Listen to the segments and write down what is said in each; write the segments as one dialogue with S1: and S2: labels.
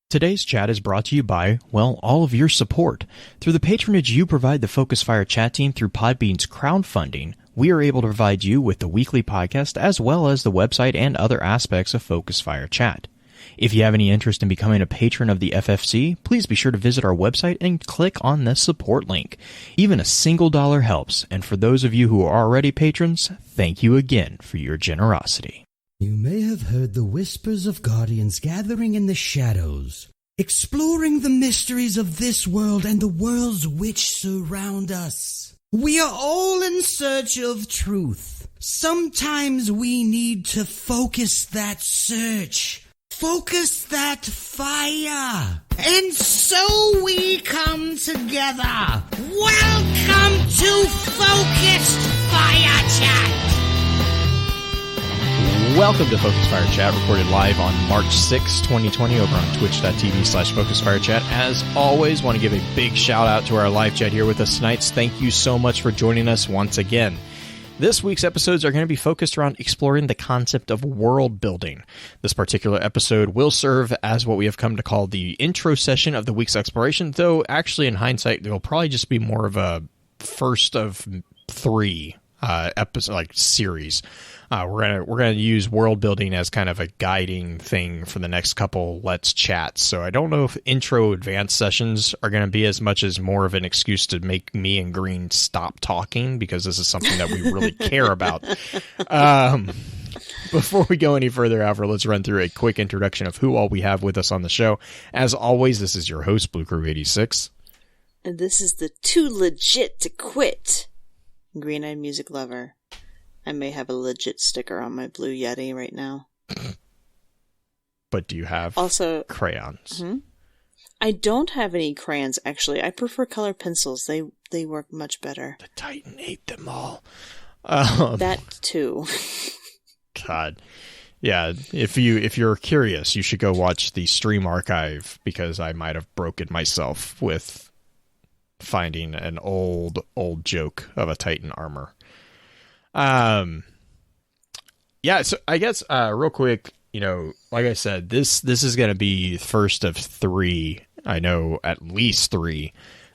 S1: Today's chat is brought to you by, well, all of your support. Through the patronage you provide the Focus Fire chat team through Podbean's crowdfunding, we are able to provide you with the weekly podcast as well as the website and other aspects of Focus Fire chat. If you have any interest in becoming a patron of the FFC, please be sure to visit our website and click on the support link. Even a single dollar helps, and for those of you who are already patrons, thank you again for your generosity.
S2: You may have heard the whispers of guardians gathering in the shadows, exploring the mysteries of this world and the worlds which surround us. We are all in search of truth. Sometimes we need to focus that search. Focus that fire. And so we come together. Welcome to Focused Fire Chat.
S1: Welcome to Focus Fire Chat, recorded live on March 6, 2020 over on twitch.tv/FocusFireChat. As always, want to give a big shout out to our live chat here with us tonight. Thank you so much for joining us once again. This week's episodes are going to be focused around exploring the concept of world building. This particular episode will serve as what we have come to call the intro session of the week's exploration, though actually in hindsight, it'll probably just be more of a first of three episode, like series. We're gonna use world building as kind of a guiding thing for the next couple Let's Chats. So I don't know if intro advanced sessions are going to be as much as more of an excuse to make me and Green stop talking, because this is something that we really care about. Before we go any further, however, let's run through a quick introduction of who all we have with us on the show. As always, this is your host, Blue Crew 86.
S3: And this is the Too Legit to Quit Green Eyed Music Lover. I may have a legit sticker on my Blue Yeti right now.
S1: But do you have
S3: also
S1: crayons?
S3: Mm-hmm. I don't have any crayons, actually. I prefer color pencils. They work much better.
S1: The Titan ate them all.
S3: That too.
S1: God. Yeah, if you're curious, you should go watch the stream archive, because I might have broken myself with finding an old joke of a Titan armor. Yeah, so I guess, real quick, like I said, this is going to be first of three. I know at least three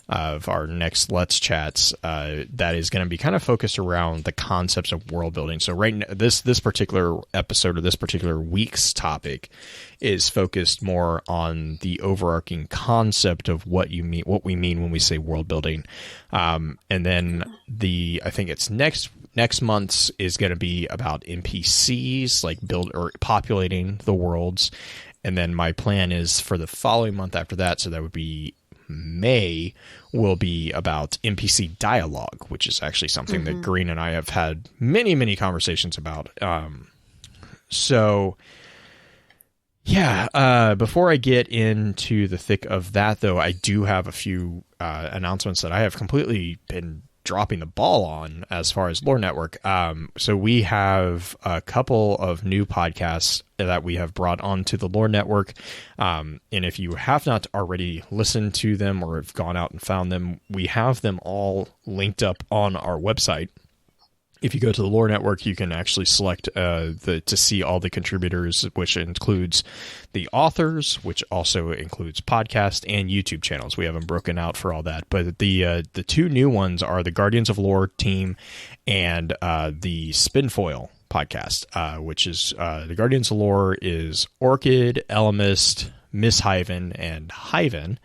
S1: of our next Let's Chats, that is going to be kind of focused around the concepts of world building. So right now, this particular episode, or this particular week's topic, is focused more on the overarching concept of what we mean when we say world building. And then I think it's next month's is going to be about NPCs, like build or populating the worlds. And then my plan is for the following month after that, so that would be May, will be about NPC dialogue, which is actually something that Green and I have had many, many conversations about. So yeah, before I get into the thick of that, though, I do have a few announcements that I have completely been dropping the ball on as far as Lore Network. So we have a couple of new podcasts that we have brought onto the Lore Network. And if you have not already listened to them or have gone out and found them, we have them all linked up on our website. If you go to the Lore Network, you can actually select to see all the contributors, which includes the authors, which also includes podcast and YouTube channels. We have them broken out for all that. But the two new ones are the Guardians of Lore team and the Spinfoil podcast, which is the Guardians of Lore is Orchid, Elemist, Miss Hyven, and Hyven.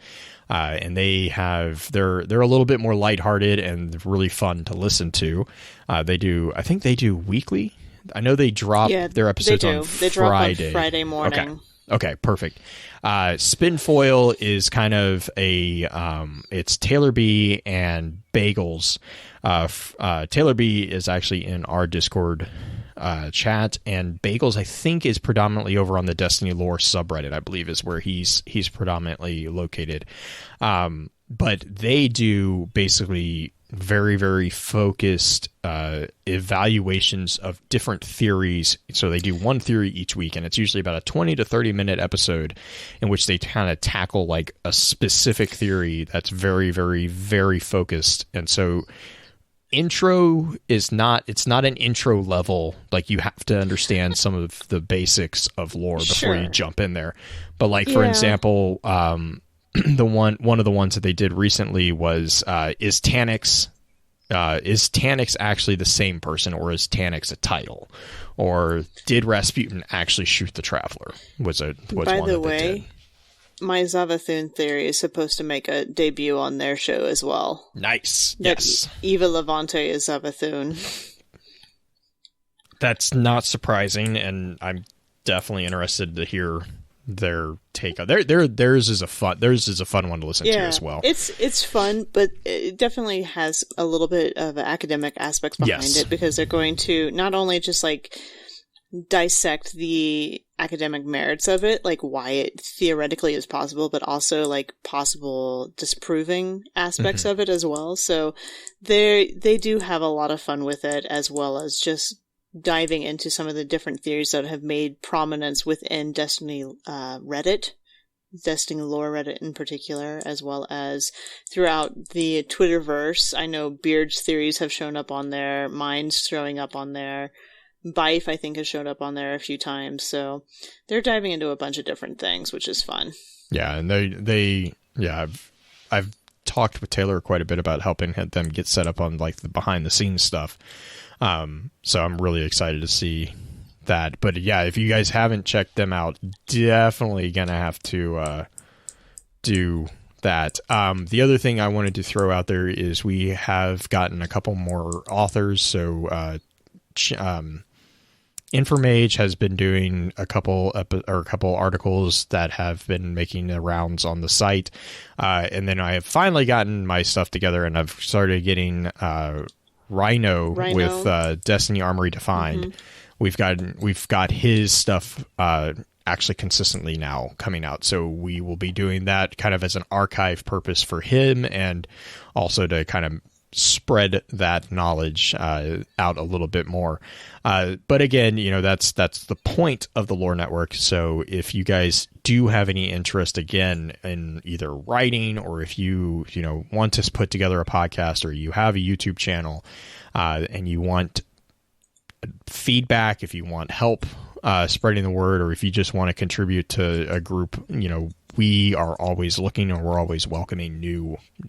S1: And they're a little bit more lighthearted and really fun to listen to. I think they do weekly. I know they drop their episodes on Friday.
S3: They drop on Friday morning.
S1: Okay, perfect. Spinfoil is kind of it's Taylor B and Bagels. Taylor B is actually in our Discord chat, and Bagels, I think, is predominantly over on the Destiny Lore subreddit, I believe is where he's predominantly located. But they do basically very, very focused evaluations of different theories. So they do one theory each week, and it's usually about a 20 to 30 minute episode in which they kind of tackle like a specific theory that's very, very, very focused. And so intro is not, it's not an intro level. Like, you have to understand some of the basics of lore before you jump in there. But like, for example, one of the ones that they did recently was, is Taniks actually the same person, or is Taniks a title? Or did Rasputin actually shoot the Traveler? Was
S3: By the way, my Zavathun theory is supposed to make a debut on their show as well.
S1: Nice.
S3: That
S1: yes.
S3: Eva Levante is Zavathun.
S1: That's not surprising, and I'm definitely interested to hear their take on theirs is a fun one to listen to as well.
S3: It's fun, but it definitely has a little bit of academic aspects behind it, because they're going to not only just like dissect the academic merits of it, like why it theoretically is possible, but also like possible disproving aspects of it as well. So they do have a lot of fun with it, as well as just diving into some of the different theories that have made prominence within Destiny Reddit, Destiny lore Reddit in particular, as well as throughout the Twitterverse. I know Beard's theories have shown up on there, mine's showing up on there, Bife, I think, has shown up on there a few times. So they're diving into a bunch of different things, which is fun.
S1: Yeah, and I've talked with Taylor quite a bit about helping them get set up on like the behind the scenes stuff. So I'm really excited to see that. But yeah, if you guys haven't checked them out, definitely gonna have to do that. The other thing I wanted to throw out there is we have gotten a couple more authors. So Infomage has been doing a couple articles that have been making the rounds on the site, and then I have finally gotten my stuff together, and I've started getting Rhino with Destiny Armory Defined. We've got his stuff actually consistently now coming out, so we will be doing that kind of as an archive purpose for him, and also to kind of spread that knowledge out a little bit more. But again, that's the point of the Lore Network. So if you guys do have any interest again in either writing, or if you want to put together a podcast, or you have a YouTube channel and you want feedback, if you want help spreading the word, or if you just want to contribute to a group, we are always looking, and we're always welcoming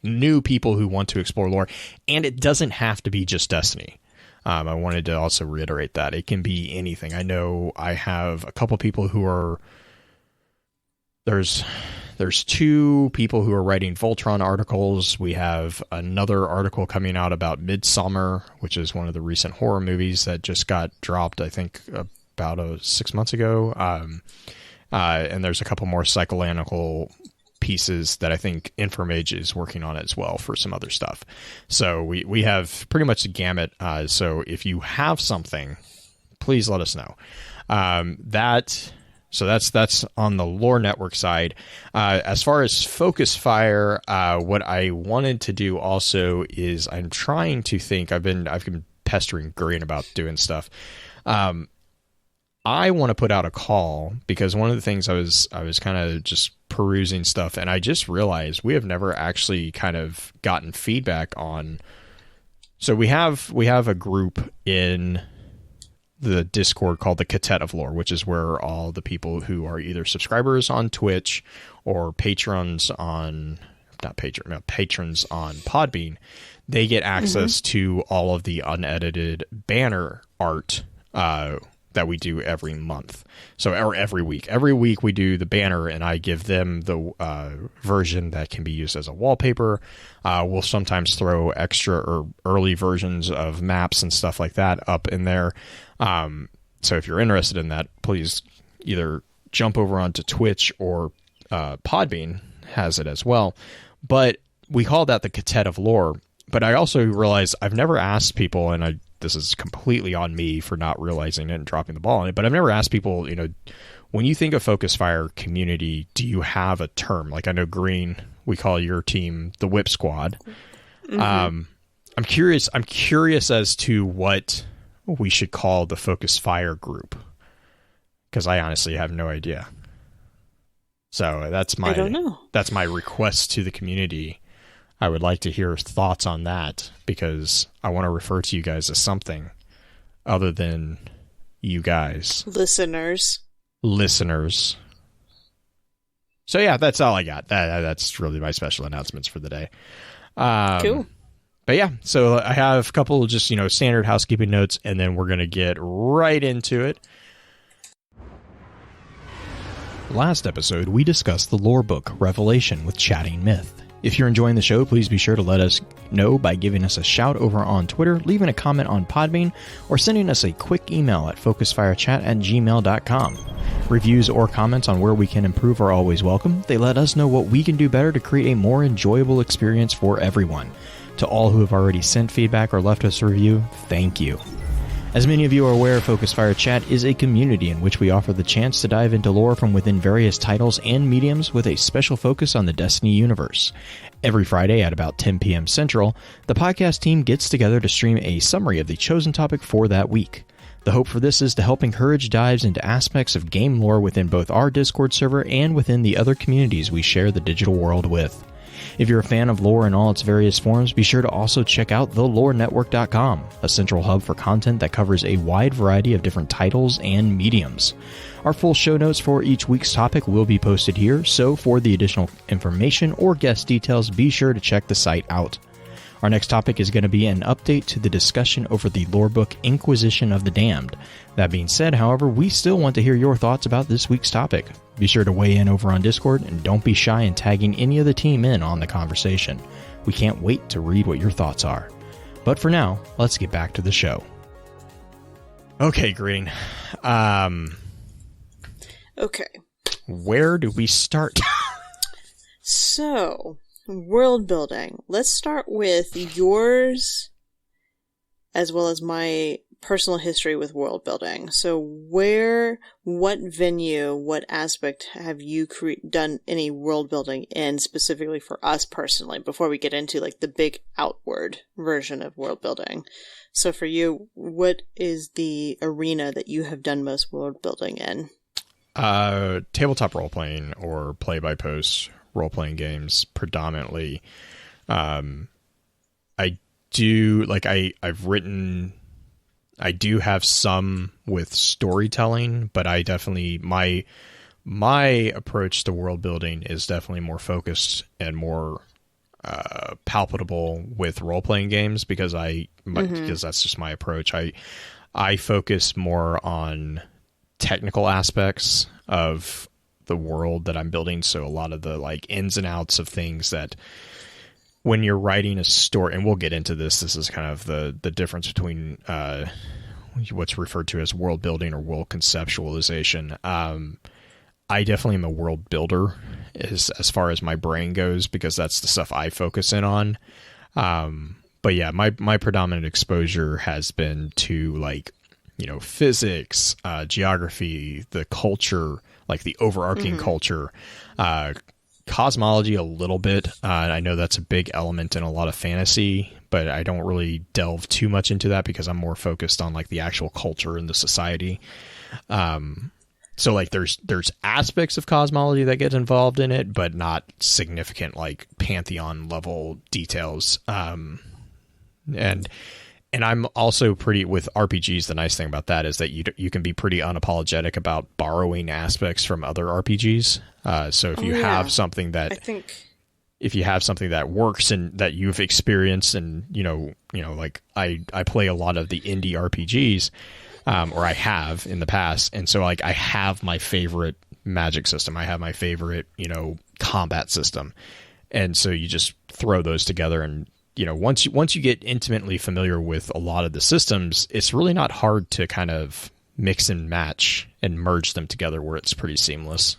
S1: new people who want to explore lore. And it doesn't have to be just Destiny. I wanted to also reiterate that it can be anything. I know I have a couple people who are there's two people who are writing Voltron articles. We have another article coming out about Midsommar, which is one of the recent horror movies that just got dropped, I think, about 6 months ago. And there's a couple more psychoanalytical pieces that I think Infomage is working on as well for some other stuff. So we have pretty much the gamut. So if you have something, please let us know. So that's on the Lore Network side. As far as Focus Fire, what I wanted to do also is I'm trying to think. I've been pestering Green about doing stuff. I want to put out a call, because one of the things I was kind of just perusing stuff, and I just realized we have never actually kind of gotten feedback on. So we have a group in the Discord called the Catet of Lore, which is where all the people who are either subscribers on Twitch or patrons on Podbean, they get access to all of the unedited banner art that we do every month. Or every week. Every week we do the banner, and I give them the version that can be used as a wallpaper. We'll sometimes throw extra or early versions of maps and stuff like that up in there. So if you're interested in that, please either jump over onto Twitch, or Podbean has it as well. But we call that the Catet of Lore. But I also realized I've never asked people, and this is completely on me for not realizing it and dropping the ball on it, but I've never asked people, when you think of Focus Fire community, do you have a term? Like, I know Green, we call your team the Whip Squad. I'm curious as to what we should call the Focus Fire group, because I honestly have no idea. So that's my request to the community. I would like to hear thoughts on that, because I want to refer to you guys as something other than you guys.
S3: Listeners.
S1: So yeah, that's all I got. That's really my special announcements for the day.
S3: Cool.
S1: But yeah, so I have a couple of just, standard housekeeping notes, and then we're going to get right into it. Last episode, we discussed the lore book, Revelation, with Chatting Myth. If you're enjoying the show, please be sure to let us know by giving us a shout over on Twitter, leaving a comment on Podbean, or sending us a quick email at focusfirechat@gmail.com. Reviews or comments on where we can improve are always welcome. They let us know what we can do better to create a more enjoyable experience for everyone. To all who have already sent feedback or left us a review, thank you. As many of you are aware, Focus Fire Chat is a community in which we offer the chance to dive into lore from within various titles and mediums with a special focus on the Destiny universe. Every Friday at about 10 p.m. Central, the podcast team gets together to stream a summary of the chosen topic for that week. The hope for this is to help encourage dives into aspects of game lore within both our Discord server and within the other communities we share the digital world with. If you're a fan of lore in all its various forms, be sure to also check out thelorenetwork.com, a central hub for content that covers a wide variety of different titles and mediums. Our full show notes for each week's topic will be posted here, so for the additional information or guest details, be sure to check the site out. Our next topic is going to be an update to the discussion over the lore book Inquisition of the Damned. That being said, however, we still want to hear your thoughts about this week's topic. Be sure to weigh in over on Discord, and don't be shy in tagging any of the team in on the conversation. We can't wait to read what your thoughts are. But for now, let's get back to the show. Okay, Green.
S3: Okay.
S1: Where do we start?
S3: So, world building. Let's start with yours as well as my personal history with world building. So what venue, what aspect have you done any world building in specifically for us personally before we get into like the big outward version of world building? So for you, what is the arena that you have done most world building in?
S1: Tabletop role-playing or play-by-post role-playing games predominantly. I do have some with storytelling, but I definitely, my approach to world building is definitely more focused and more palpable with role-playing games because because that's just my approach. I focus more on technical aspects of the world that I'm building, so a lot of the like ins and outs of things that when you're writing a story, and we'll get into this is kind of the difference between what's referred to as world building or world conceptualization. I definitely am a world builder as far as my brain goes, because that's the stuff I focus in on. But yeah, my predominant exposure has been to like, physics, geography, the culture, like the overarching culture, cosmology a little bit. I know that's a big element in a lot of fantasy, but I don't really delve too much into that because I'm more focused on like the actual culture and the society. So like there's aspects of cosmology that get involved in it, but not significant like Pantheon level details. And I'm also pretty with RPGs. The nice thing about that is that you can be pretty unapologetic about borrowing aspects from other RPGs. So if you have something that if you have something that works and that you've experienced, and like I play a lot of the indie RPGs, or I have in the past, and so like I have my favorite magic system, I have my favorite combat system, and so you just throw those together and. Once you get intimately familiar with a lot of the systems, it's really not hard to kind of mix and match and merge them together where it's pretty seamless.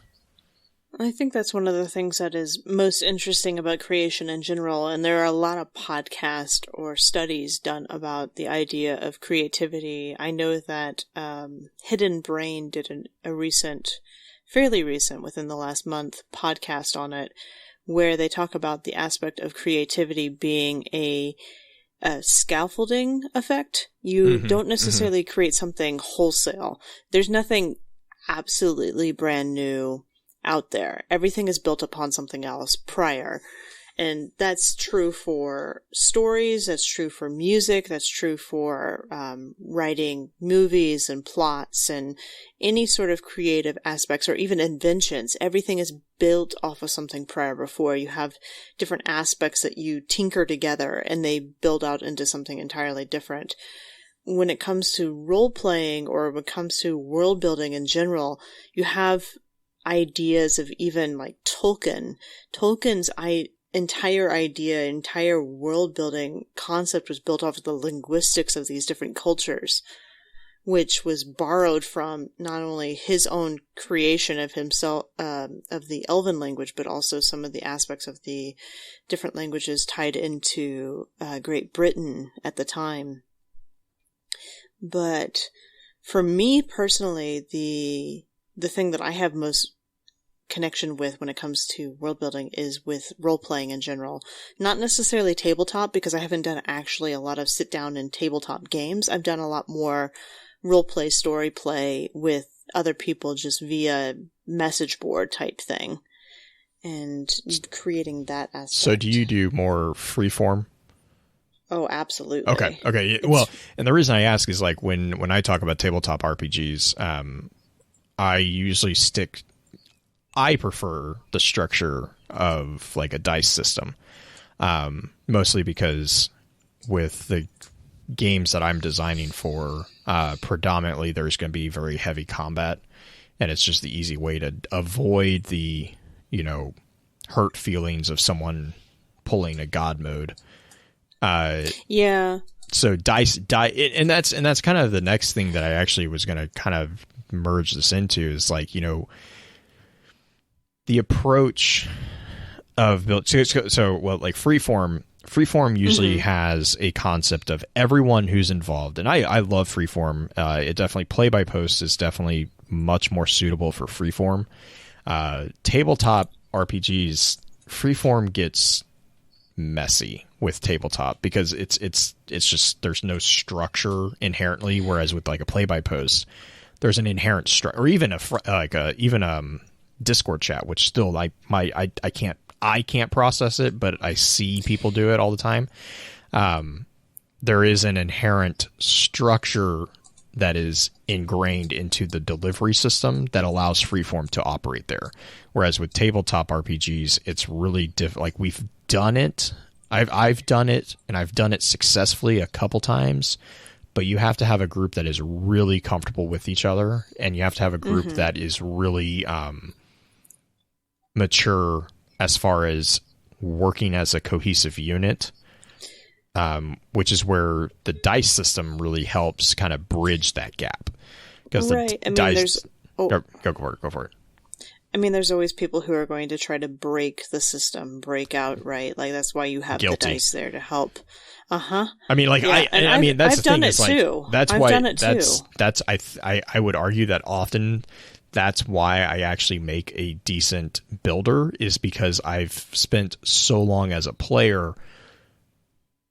S3: I think that's one of the things that is most interesting about creation in general, and there are a lot of podcasts or studies done about the idea of creativity. I know that Hidden Brain did a fairly recent, within the last month, podcast on it, where they talk about the aspect of creativity being a scaffolding effect. You don't necessarily create something wholesale. There's nothing absolutely brand new out there. Everything is built upon something else prior. And that's true for stories, that's true for music, that's true for writing movies and plots and any sort of creative aspects or even inventions. Everything is built off of something prior before. You have different aspects that you tinker together and they build out into something entirely different. When it comes to role-playing or when it comes to world building in general, you have ideas of even like Tolkien. Tolkien's entire world building concept was built off of the linguistics of these different cultures, which was borrowed from not only his own creation of himself, of the Elven language, but also some of the aspects of the different languages tied into Great Britain at the time. But for me personally, the thing that I have most connection with when it comes to world building is with role playing in general. Not necessarily tabletop, because I haven't done actually a lot of sit down and tabletop games. I've done a lot more role play, story play with other people just via message board type thing and creating that aspect.
S1: So do you do more freeform?
S3: Oh, absolutely.
S1: Okay. Well, and the reason I ask is like when I talk about tabletop RPGs, I prefer the structure of like a dice system, mostly because with the games that I'm designing for, predominantly there's going to be very heavy combat, and it's just the easy way to avoid the, hurt feelings of someone pulling a god mode.
S3: Yeah.
S1: So dice, and that's kind of the next thing that I actually was going to kind of merge this into is like, the approach of build. So like freeform usually has a concept of everyone who's involved. And I love freeform. It definitely play by post is definitely much more suitable for freeform. Tabletop RPGs, freeform gets messy with tabletop because it's just, there's no structure inherently. Whereas with like a play by post, there's an inherent structure, or even Discord chat, which still I can't process it, but I see people do it all the time. There is an inherent structure that is ingrained into the delivery system that allows freeform to operate there. Whereas with tabletop RPGs, it's really like we've done it. I've done it, and I've done it successfully a couple times. But you have to have a group that is really comfortable with each other, and you have to have a group that is really mature as far as working as a cohesive unit, which is where the dice system really helps kind of bridge that gap. Because dice, go for it.
S3: I mean, there's always people who are going to try to break the system, break out, right? Like that's why you have the dice there to help. I
S1: mean, like yeah, that's
S3: I've
S1: the thing.
S3: Done
S1: is
S3: it
S1: like
S3: too.
S1: that's
S3: I've
S1: why
S3: done it
S1: that's I would argue that often that's why I actually make a decent builder, is because I've spent so long as a player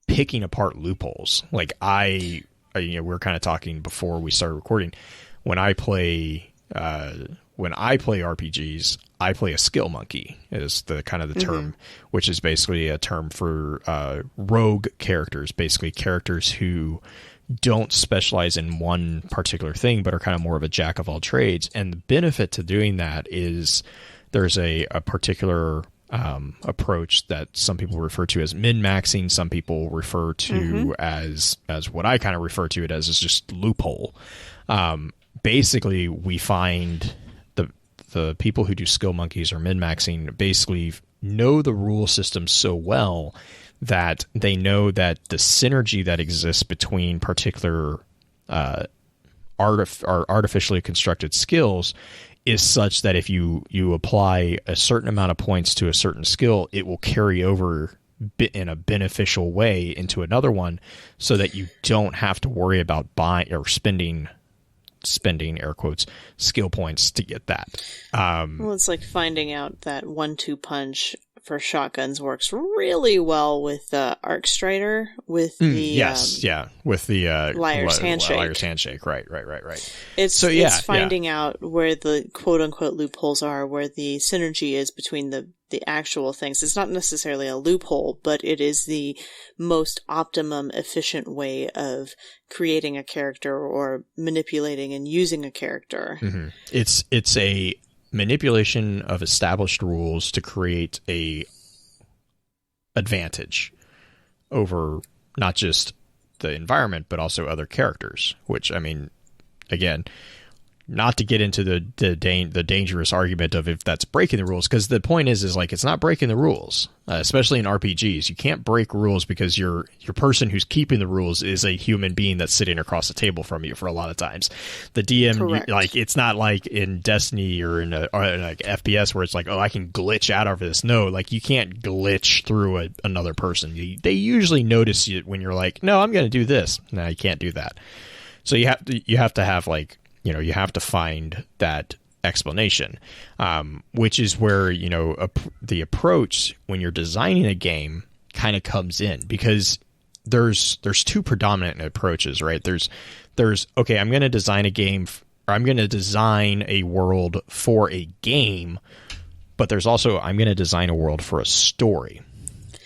S1: picking apart loopholes. Like we were kind of talking before we started recording. When I play RPGs, I play a skill monkey is the kind of the term, which is basically a term for rogue characters, basically characters who don't specialize in one particular thing, but are kind of more of a jack of all trades. And the benefit to doing that is there's a particular approach that some people refer to as min-maxing. Some people refer to as what I kind of refer to it as is just loophole. Basically, we find the people who do skill monkeys or min-maxing basically know the rule system so well that they know that the synergy that exists between particular artificially constructed skills is such that if you apply a certain amount of points to a certain skill, it will carry over in a beneficial way into another one, so that you don't have to worry about buying or spending air quotes skill points to get that.
S3: Well, it's like finding out that 1-2 punch for shotguns works really well with Arcstrider with the
S1: with the
S3: Liar's Handshake.
S1: Liar's Handshake, right.
S3: It's finding out where the quote unquote loopholes are, where the synergy is between the the actual things. It's not necessarily a loophole, but it is the most optimum, efficient way of creating a character or manipulating and using a character.
S1: Mm-hmm. It's a manipulation of established rules to create a advantage over not just the environment, but also other characters, which, I mean, again, not to get into the dangerous argument of if that's breaking the rules, because the point is like, it's not breaking the rules, especially in RPGs. You can't break rules because your person who's keeping the rules is a human being that's sitting across the table from you for a lot of times. The DM, like, it's not like in Destiny or in like FPS where it's like, oh, I can glitch out over this. No, like, you can't glitch through another person. They usually notice you when you're like, no, I'm going to do this. No, you can't do that. So you have to have like, you know, you have to find that explanation, which is where, you know, the approach when you're designing a game kind of comes in, because there's two predominant approaches, right? There's okay, I'm going to design a game, or I'm going to design a world for a game, but there's also, I'm going to design a world for a story.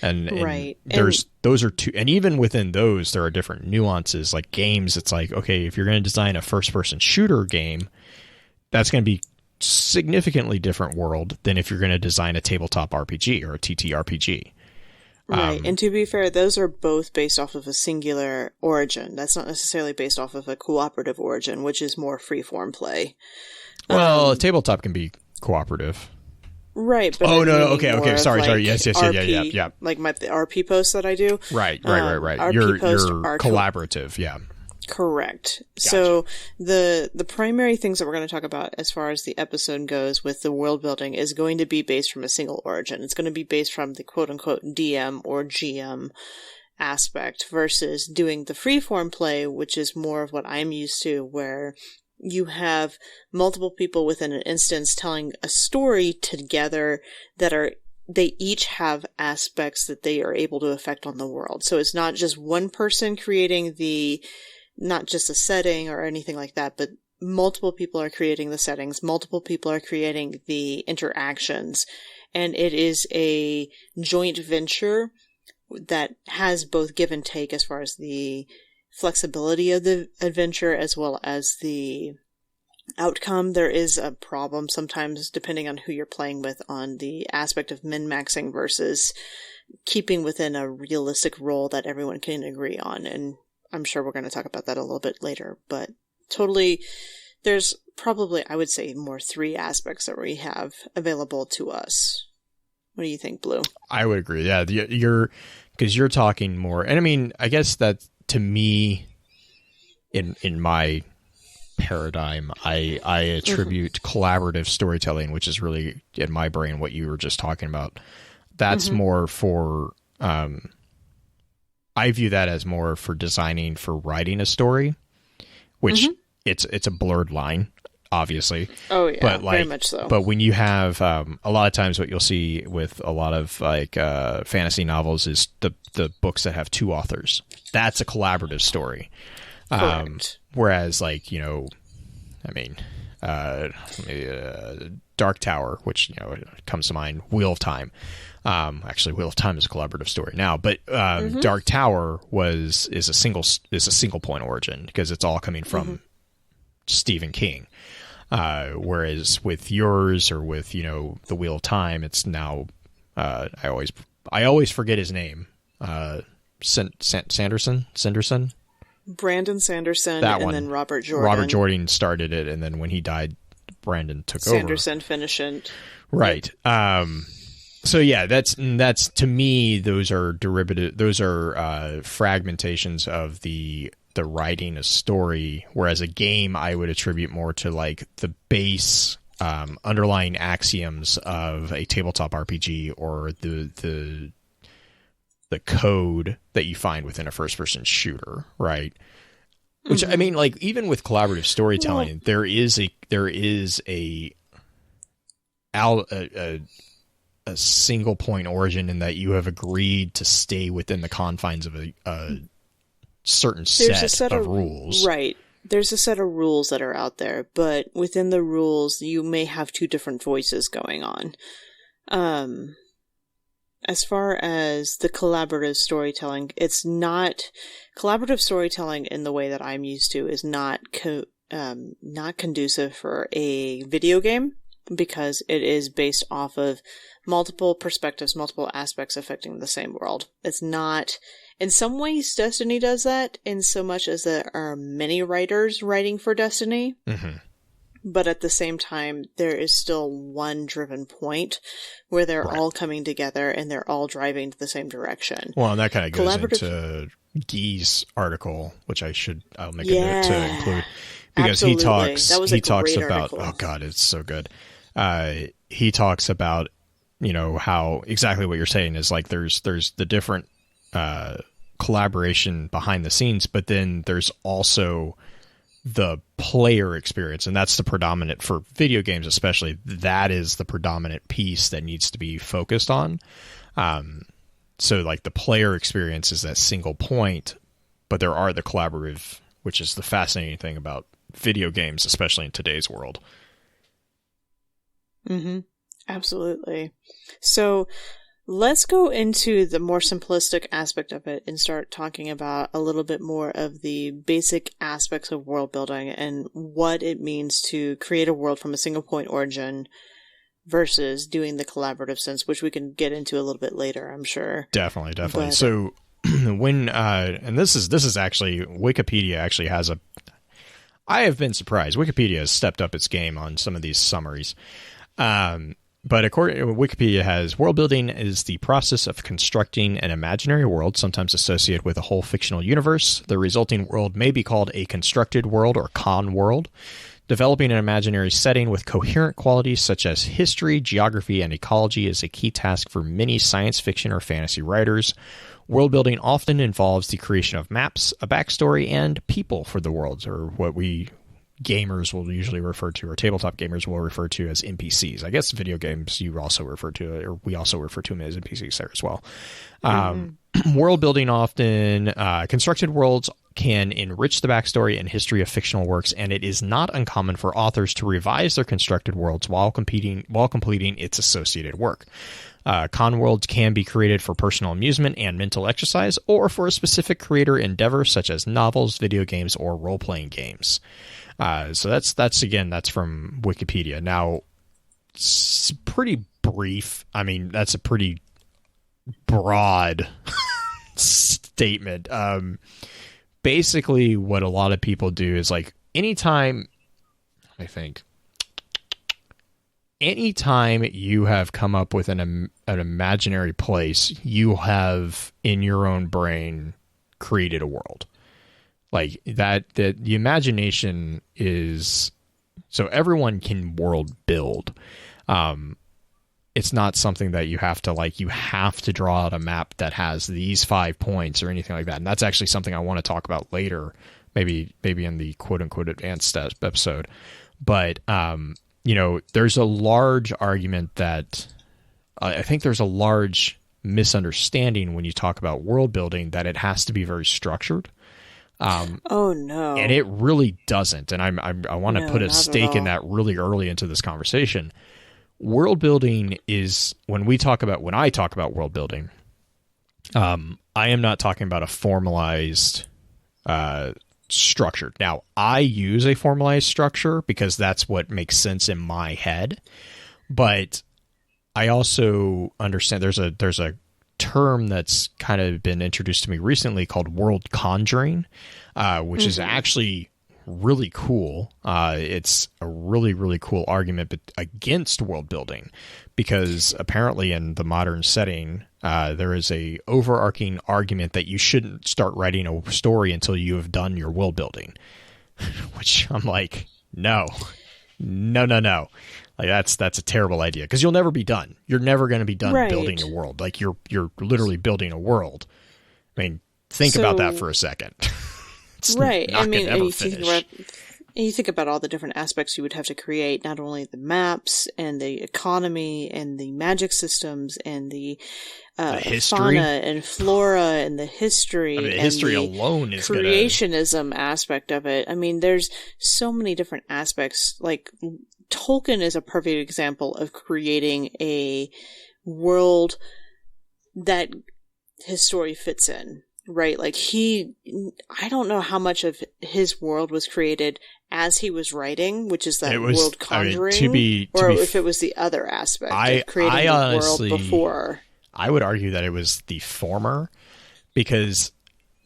S1: And those are two, and even within those, there are different nuances. Like games, it's like, okay, if you're going to design a first-person shooter game, that's going to be significantly different world than if you're going to design a tabletop RPG or a TTRPG.
S3: Right, and to be fair, those are both based off of a singular origin. That's not necessarily based off of a cooperative origin, which is more freeform play.
S1: Well, a tabletop can be cooperative.
S3: Right. But
S1: okay. Sorry.
S3: Like
S1: yes.
S3: RP,
S1: yeah.
S3: Like the RP posts that I do.
S1: Right.
S3: RP
S1: You're
S3: are
S1: collaborative. Yeah.
S3: Correct.
S1: Gotcha.
S3: So the primary things that we're going to talk about as far as the episode goes with the world building is going to be based from a single origin. It's going to be based from the quote unquote DM or GM aspect versus doing the freeform play, which is more of what I'm used to, where you have multiple people within an instance telling a story together they each have aspects that they are able to affect on the world. So it's not just one person creating not just a setting or anything like that, but multiple people are creating the settings, multiple people are creating the interactions, and it is a joint venture that has both give and take as far as the flexibility of the adventure as well as the outcome. There is a problem sometimes, depending on who you're playing with, on the aspect of min-maxing versus keeping within a realistic role that everyone can agree on. And I'm sure we're going to talk about that a little bit later, but totally, there's probably, I would say, more 3 aspects that we have available to us. What do you think, Blue? I
S1: would agree. Yeah, because you're talking more, and I mean, I guess that to me, in my paradigm, I attribute collaborative storytelling, which is really in my brain what you were just talking about. That's more for, I view that as more for designing, for writing a story, which it's a blurred line, obviously.
S3: Oh yeah,
S1: but
S3: very much so.
S1: But when you have a lot of times, what you'll see with a lot of like fantasy novels is the books that have 2 authors. That's a collaborative story. Whereas, like, you know, I mean, Dark Tower, which, you know, comes to mind, Wheel of Time. Actually, Wheel of Time is a collaborative story now, but Dark Tower is a single point origin because it's all coming from Stephen King. Whereas with yours, or with, you know, the Wheel of Time, it's now I always forget his name. Sanderson.
S3: Brandon Sanderson, then Robert Jordan.
S1: Robert Jordan started it, and then when he died, Brandon took over.
S3: Sanderson finished it.
S1: Right. So yeah, that's to me, those are derivative. Those are fragmentations of the writing a story. Whereas a game, I would attribute more to like the base underlying axioms of a tabletop RPG, or the code that you find within a first-person shooter, right? Which, I mean, like, even with collaborative storytelling, there is a single point origin in that you have agreed to stay within the confines of a certain set of rules.
S3: Right. There's a set of rules that are out there, but within the rules, you may have 2 different voices going on. As far as the collaborative storytelling, it's not collaborative storytelling in the way that I'm used to is not conducive for a video game, because it is based off of multiple perspectives, multiple aspects affecting the same world. It's not, in some ways, Destiny does that, in so much as there are many writers writing for Destiny.
S1: Mm-hmm.
S3: But at the same time, there is still one driven point where they're all coming together and they're all driving to the same direction.
S1: Well, and that kind of goes into Guy's article, which I'll make a note to include, because he talks about, oh God, it's so good. He talks about, how exactly what you're saying is like, there's the different, collaboration behind the scenes, but then there's also the player experience, and that's the predominant for video games, especially. That is the predominant piece that needs to be focused on. So like the player experience is that single point, but there are the collaborative, which is the fascinating thing about video games, especially in today's world.
S3: Mm-hmm. Absolutely. So let's go into the more simplistic aspect of it and start talking about a little bit more of the basic aspects of world building and what it means to create a world from a single point origin versus doing the collaborative sense, which we can get into a little bit later, I'm sure.
S1: Definitely. But, so when, and this is actually, Wikipedia actually has I have been surprised. Wikipedia has stepped up its game on some of these summaries. But according to Wikipedia, has world building is the process of constructing an imaginary world, sometimes associated with a whole fictional universe. The resulting world may be called a constructed world or con world. Developing an imaginary setting with coherent qualities such as history, geography, and ecology is a key task for many science fiction or fantasy writers. World building often involves the creation of maps, a backstory, and people for the worlds, or what we gamers will usually refer to, or tabletop gamers will refer to as NPCs. I guess video games you also refer to, or we also refer to them as NPCs there as well. World building often, constructed worlds can enrich the backstory and history of fictional works, and it is not uncommon for authors to revise their constructed worlds while completing its associated work. Con worlds can be created for personal amusement and mental exercise, or for a specific creator endeavor, such as novels, video games, or role-playing games. So that's from Wikipedia. Now, it's pretty brief. I mean, that's a pretty broad statement. Basically, what a lot of people do is like anytime you have come up with an imaginary place, you have in your own brain created a world. Like that the imagination is, so everyone can world build. It's not something that you have to draw out a map that has these 5 points or anything like that. And that's actually something I want to talk about later, maybe in the quote unquote advanced episode. But, there's a large argument that I think there's a large misunderstanding when you talk about world building that it has to be very structured.
S3: Oh no.
S1: And it really doesn't. And I want to put a stake in that really early into this conversation. World building is, when I talk about world building, I am not talking about a formalized structure. Now, I use a formalized structure because that's what makes sense in my head. But I also understand there's a term that's kind of been introduced to me recently called world conjuring, which is actually really cool. It's a really, really cool argument against world building, because apparently in the modern setting, there is a overarching argument that you shouldn't start writing a story until you have done your world building, which I'm like, no. Like that's a terrible idea, because you'll never be done. You're never going to be done building a world. Like you're literally building a world. I mean, think about that for a second.
S3: Right. I mean, you think about all the different aspects you would have to create, not only the maps and the economy and the magic systems and the fauna and flora and the history.
S1: I mean, the history alone is
S3: creationism aspect of it. I mean, there's so many different aspects, like Tolkien is a perfect example of creating a world that his story fits in, right? Like I don't know how much of his world was created as he was writing, which is that world conjuring, if it was the other aspect of creating the world before.
S1: I would argue that it was the former, because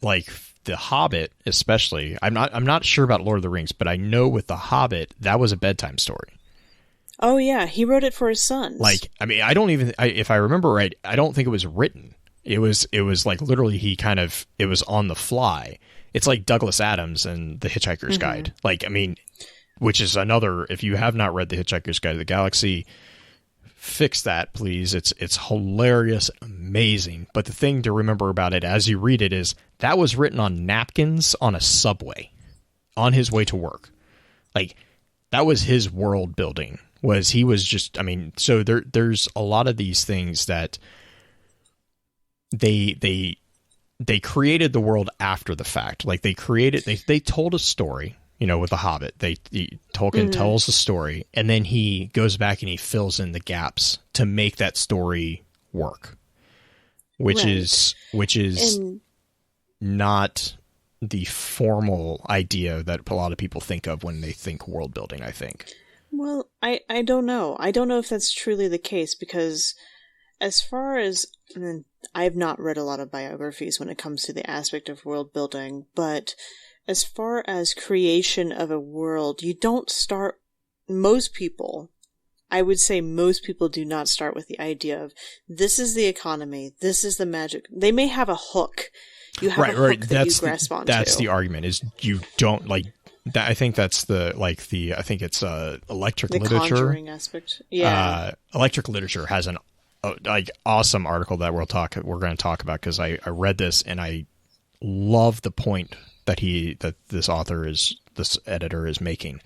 S1: like The Hobbit especially, I'm not sure about Lord of the Rings, but I know with The Hobbit, that was a bedtime story.
S3: Oh yeah, he wrote it for his sons.
S1: Like, I mean, if I remember right, I don't think it was written. It was like literally it was on the fly. It's like Douglas Adams and The Hitchhiker's Guide. Like, I mean, which is another, if you have not read The Hitchhiker's Guide to the Galaxy, fix that, please. It's hilarious, amazing. But the thing to remember about it as you read it is that was written on napkins on a subway on his way to work. Like, that was his world building. He was just, I mean, so there's a lot of these things that they created the world after the fact. Like, they told a story, with The Hobbit. Tolkien tells a story, and then he goes back and he fills in the gaps to make that story work, which is not the formal idea that a lot of people think of when they think world building, I think.
S3: Well, I don't know. I don't know if that's truly the case, because as far as, I've not read a lot of biographies when it comes to the aspect of world building, but as far as creation of a world, you don't start, I would say most people do not start with the idea of, this is the economy, this is the magic. They may have a hook. You have a hook that you grasp onto.
S1: That's the argument, is you don't, like, I think that's I think it's electric literature. The
S3: conjuring aspect. Yeah.
S1: Electric literature has an awesome article that we're going to talk about, because I read this and I love the point that this editor is making.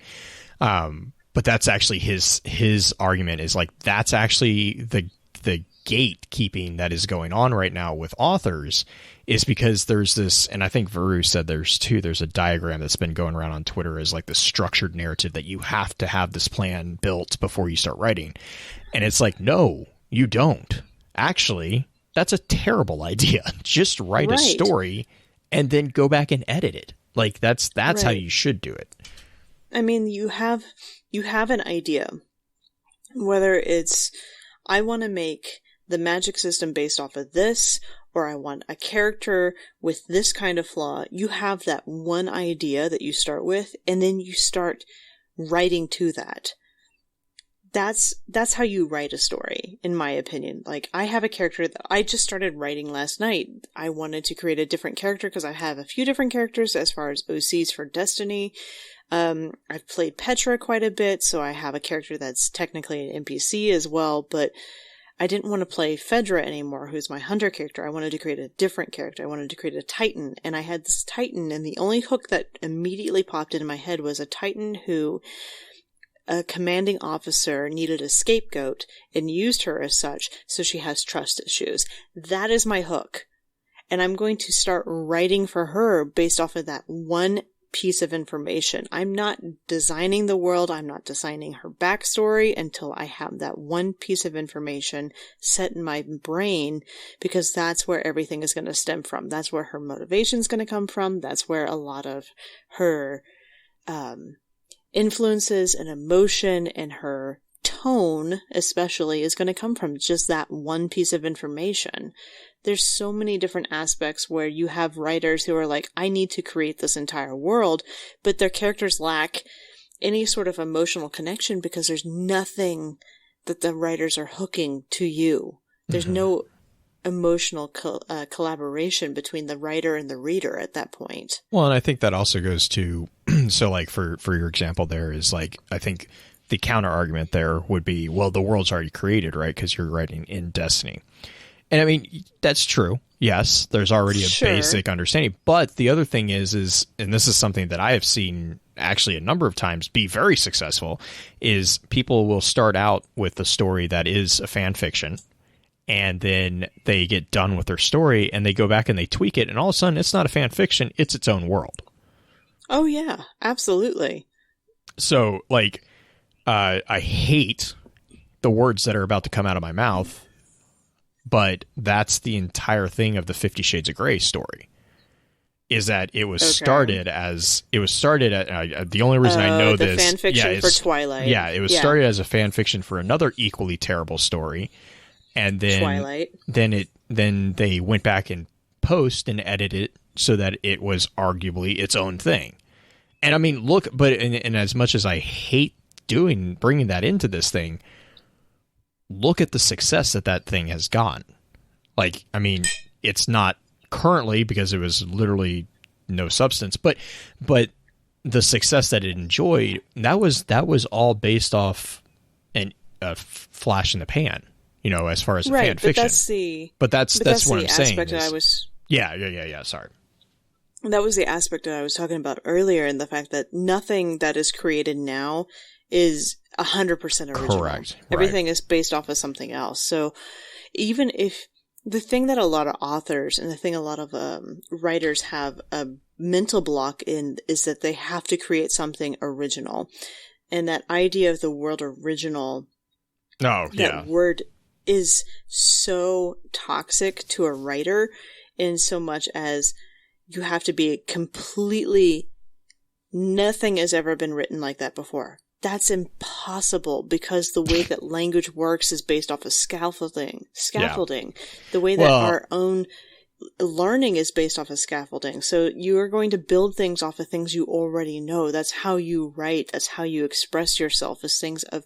S1: But that's actually his argument, is like, that's actually the gatekeeping that is going on right now with authors, is because there's this, and I think Veru said there's a diagram that's been going around on Twitter as like the structured narrative that you have to have this plan built before you start writing. And it's like, no, you don't. Actually, that's a terrible idea. Just write a story and then go back and edit it. Like, that's how you should do it.
S3: I mean, you have an idea, whether it's, I want to make the magic system based off of this, or I want a character with this kind of flaw. You have that one idea that you start with, and then you start writing to that. That's how you write a story, in my opinion. Like, I have a character that I just started writing last night. I wanted to create a different character because I have a few different characters as far as OCs for Destiny. I've played Petra quite a bit, so I have a character that's technically an NPC as well, but I didn't want to play Fedra anymore, who's my hunter character. I wanted to create a different character. I wanted to create a Titan, and I had this Titan, and the only hook that immediately popped into my head was a Titan who a commanding officer needed a scapegoat and used her as such, so she has trust issues. That is my hook. And I'm going to start writing for her based off of that one piece of information. I'm not designing the world. I'm not designing her backstory until I have that one piece of information set in my brain, because that's where everything is going to stem from. That's where her motivation is going to come from. That's where a lot of her influences and emotion and her tone especially is going to come from, just that one piece of information. There's so many different aspects where you have writers who are like, I need to create this entire world, but their characters lack any sort of emotional connection because there's nothing that the writers are hooking to you. There's no emotional collaboration between the writer and the reader at that point.
S1: Well, and I think that also goes to, so like for your example there is like, I think the counter argument there would be, well, the world's already created, right? Because you're writing in Destiny. And I mean, that's true. Yes, there's already a basic understanding. But the other thing is, and this is something that I have seen actually a number of times be very successful, is people will start out with a story that is a fan fiction, and then they get done with their story and they go back and they tweak it, and all of a sudden it's not a fan fiction, it's its own world.
S3: Oh yeah, absolutely.
S1: So like, I hate the words that are about to come out of my mouth, but that's the entire thing of the 50 Shades of Grey story. Is that it was started at the only reason I know
S3: the
S1: this
S3: fan fiction for Twilight.
S1: Yeah, it was started as a fan fiction for another equally terrible story, and then
S3: Twilight.
S1: Then they went back and post and edited it so that it was arguably its own thing. And I mean, look, but and as much as I hate bringing that into this thing, look at the success that thing has gotten. Like, I mean, it's not currently because it was literally no substance, but the success that it enjoyed, that was all based off a flash in the pan, as far as fan fiction. But that's what I'm saying. Sorry.
S3: That was the aspect that I was talking about earlier, and the fact that nothing that is created now is 100% original.
S1: Correct.
S3: Everything is based off of something else. So even if the thing that a lot of authors and the thing a lot of writers have a mental block in is that they have to create something original. And that idea of the word original, that word is so toxic to a writer in so much as you have to be completely, nothing has ever been written like that before. That's impossible because the way that language works is based off of scaffolding. The way that our own learning is based off of scaffolding. So you are going to build things off of things you already know. That's how you write. That's how you express yourself, as things of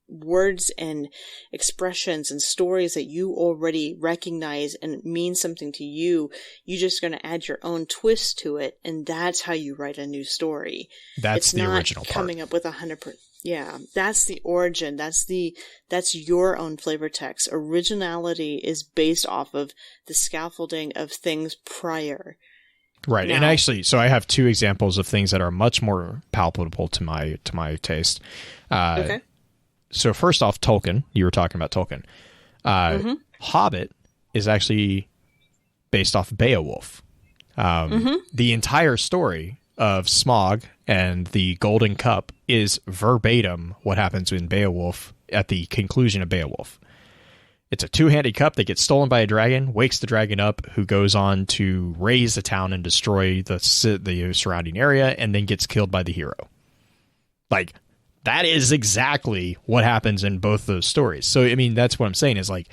S3: words and expressions and stories that you already recognize and mean something to you. You're just going to add your own twist to it, and that's how you write a new story.
S1: That's the original part.
S3: Coming up with 100%. Yeah, that's the origin. That's your own flavor text. Originality is based off of the scaffolding of things prior.
S1: Right. Now, and actually, so I have two examples of things that are much more palpable to my taste.
S3: Okay.
S1: So first off, Tolkien. You were talking about Tolkien. Hobbit is actually based off Beowulf. The entire story of Smaug and the Golden Cup is verbatim what happens in Beowulf at the conclusion of Beowulf. It's a two-handed cup that gets stolen by a dragon, wakes the dragon up, who goes on to raise the town and destroy the surrounding area, and then gets killed by the hero. Like, that is exactly what happens in both those stories. So, I mean, that's what I'm saying is, like,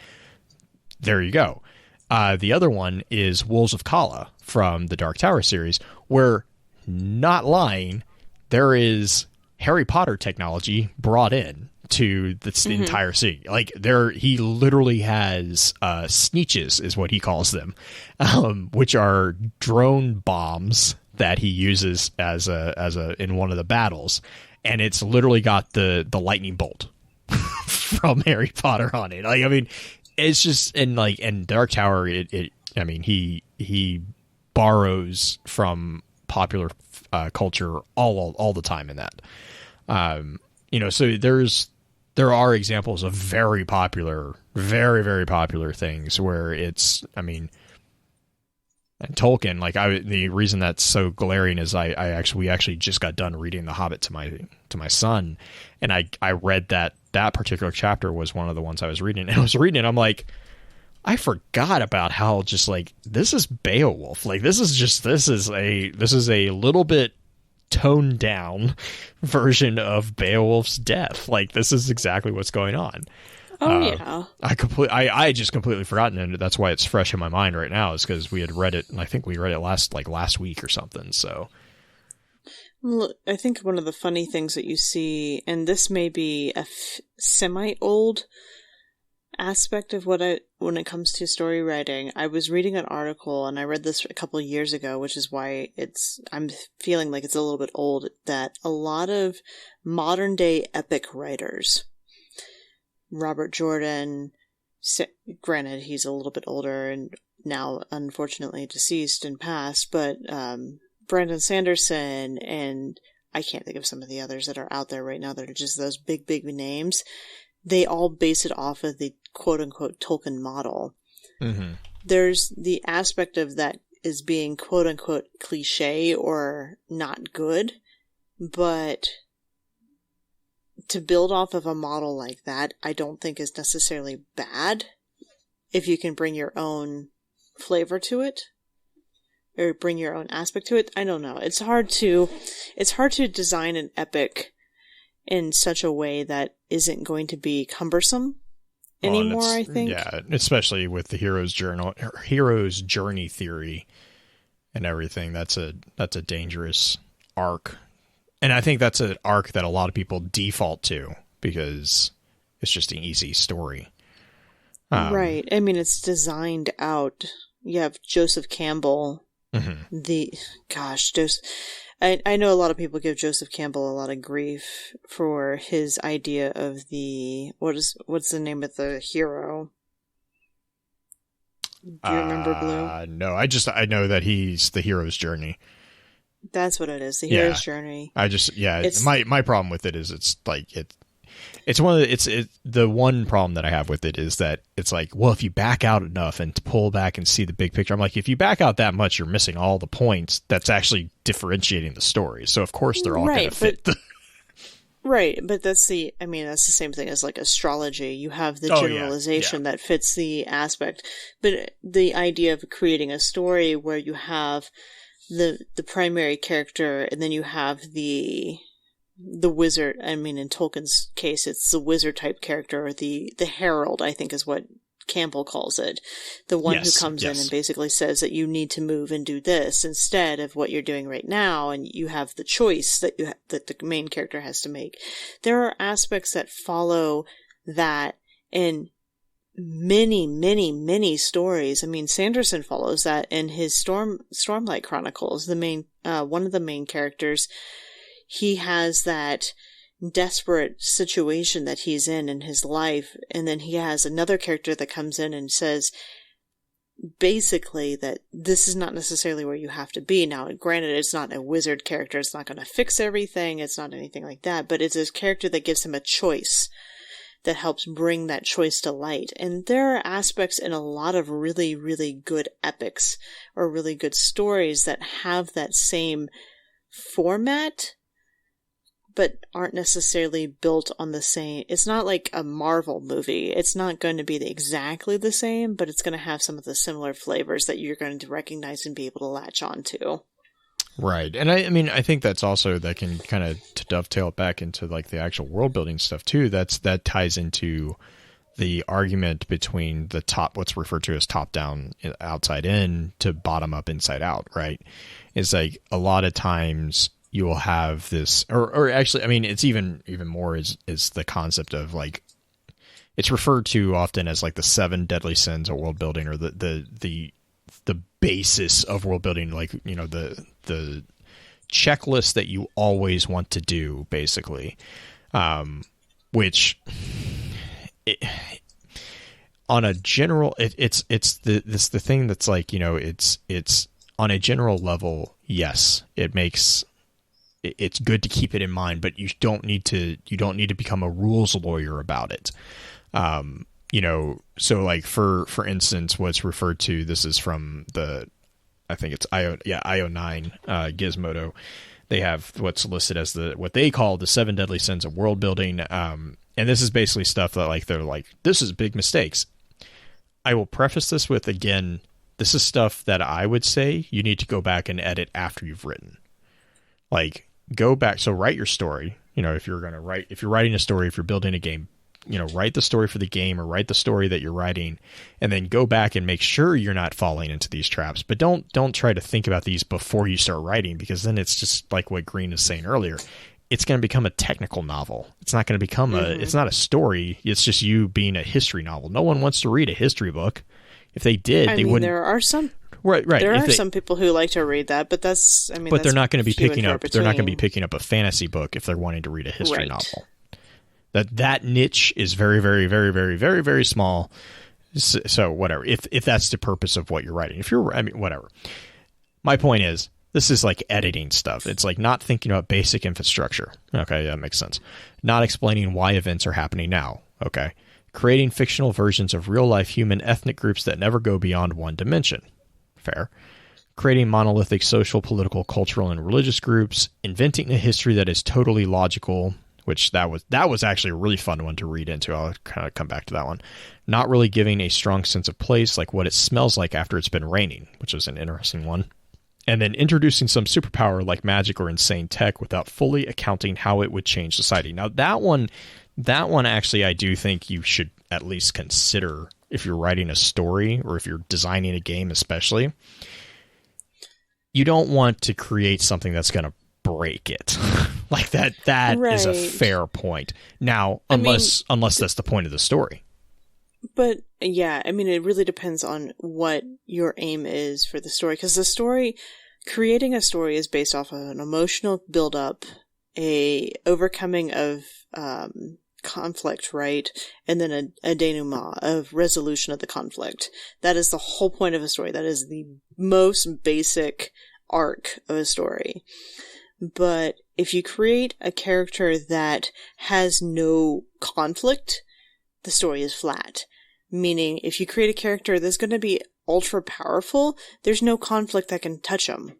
S1: there you go. The other one is Wolves of Kala from the Dark Tower series, where, not lying, there is Harry Potter technology brought in to the entire city. Like, he literally has sneeches, is what he calls them, which are drone bombs that he uses as in one of the battles. And it's literally got the lightning bolt from Harry Potter on it. Like, I mean, it's just, and Dark Tower, he borrows from popular culture all the time in that. So there are examples of very popular, very, very popular things where it's, and Tolkien, the reason that's so glaring is we actually just got done reading The Hobbit to my son, and I read that particular chapter was one of the ones I was reading, and I was reading it, I'm like, I forgot about how just like, this is Beowulf. Like, this is a little bit toned down version of Beowulf's death. Like, this is exactly what's going on.
S3: Yeah.
S1: I just completely forgotten, and that's why it's fresh in my mind right now, is because we had read it, and I think we read it last week or something. So,
S3: look, I think one of the funny things that you see, and this may be a semi-old aspect of when it comes to story writing. I was reading an article, and I read this a couple of years ago, which is why I'm feeling like it's a little bit old, that a lot of modern day epic writers, Robert Jordan, granted he's a little bit older and now unfortunately deceased and passed, but Brandon Sanderson, and I can't think of some of the others that are out there right now that are just those big names, they all base it off of the quote-unquote Tolkien model. Mm-hmm. There's the aspect of that is being quote-unquote cliche or not good, but to build off of a model like that, I don't think is necessarily bad if you can bring your own flavor to it or bring your own aspect to it. I don't know. It's hard to design an epic in such a way that isn't going to be cumbersome anymore, I think.
S1: Yeah, especially with the hero's journey theory and everything. That's a dangerous arc. And I think that's an arc that a lot of people default to because it's just an easy story.
S3: Right. I mean, it's designed out. You have Joseph Campbell. Mm-hmm. I know a lot of people give Joseph Campbell a lot of grief for his idea of what's the name of the hero? Do you remember, Blue?
S1: No, I know that he's the hero's journey.
S3: That's what it is, the hero's journey.
S1: My problem with it is it's the one problem that I have with it is that it's like, well, if you back out enough and pull back and see the big picture, I'm like, if you back out that much, you're missing all the points that's actually differentiating the story. So of course they're all going to fit.
S3: Right, but that's the same thing as like astrology. You have the generalization that fits the aspect, but the idea of creating a story where you have the primary character and then you have the wizard. I mean, in Tolkien's case, it's the wizard type character, or the herald, I think is what Campbell calls it. The one who comes in and basically says that you need to move and do this instead of what you're doing right now, and you have the choice that the main character has to make. There are aspects that follow that in many, many, many stories. I mean, Sanderson follows that in his Stormlight Chronicles. The main one of the main characters, he has that desperate situation that he's in his life, and then he has another character that comes in and says basically that this is not necessarily where you have to be. Now, granted, it's not a wizard character, it's not going to fix everything, it's not anything like that, but it's a character that gives him a choice that helps bring that choice to light. And there are aspects in a lot of really, really good epics or really good stories that have that same format, but aren't necessarily built on the same. It's not like a Marvel movie. It's not going to be exactly the same, but it's going to have some of the similar flavors that you're going to recognize and be able to latch on to.
S1: Right. And I think that's also, that can kind of dovetail it back into like the actual world building stuff too. That ties into the argument between the what's referred to as top down, outside in, to bottom up, inside out, right? It's like a lot of times you will have this, or actually, I mean, it's even more is the concept of like, it's referred to often as like the 7 deadly sins of world building, or the basis of world building, like, you know, the checklist that you always want to do, basically, which on a general, it's the thing that's like, you know, it's on a general level, yes, it's good to keep it in mind, but you don't need to become a rules lawyer about it. You know, so like for instance, what's referred to, this is from I think it's IO9 Gizmodo. They have what's listed as what they call the 7 deadly sins of world building. And this is basically stuff that like, they're like, this is big mistakes. I will preface this with, again, this is stuff that I would say you need to go back and edit after you've written. Like, go back. So write your story. You know, if you're writing a story, if you're building a game, you know, write the story for the game, or write the story that you're writing, and then go back and make sure you're not falling into these traps. But don't try to think about these before you start writing, because then it's just like what Green was saying earlier. It's going to become a technical novel. It's not going to become it's not a story. It's just you being a history novel. No one wants to read a history book. If they did, they wouldn't.
S3: There are some.
S1: Right.
S3: There are some people who like to read that, but that's.
S1: But they're not going to be picking up. They're not going to be picking up a fantasy book if they're wanting to read a history novel. That niche is very, very, very, very, very, very small. So whatever. If that's the purpose of what you're writing, whatever. My point is, this is like editing stuff. It's like not thinking about basic infrastructure. Okay, that makes sense. Not explaining why events are happening now. Okay. Creating fictional versions of real-life human ethnic groups that never go beyond one dimension. Fair. Creating monolithic social, political, cultural, and religious groups. Inventing a history that is totally logical, which that was actually a really fun one to read into. I'll kind of come back to that one. Not really giving a strong sense of place, like what it smells like after it's been raining, which was an interesting one. And then introducing some superpower like magic or insane tech without fully accounting how it would change society. Now that one actually I do think you should at least consider if you're writing a story or if you're designing a game especially. You don't want to create something that's going to break it. Like that right. is a fair point. Now, unless that's the point of the story.
S3: But yeah, I mean, it really depends on what your aim is for the story, because creating a story is based off of an emotional buildup, a overcoming of conflict, right? And then a denouement of resolution of the conflict. That is the whole point of a story. That is the most basic arc of a story. But if you create a character that has no conflict, the story is flat. Meaning, if you create a character that's going to be ultra powerful, there's no conflict that can touch them.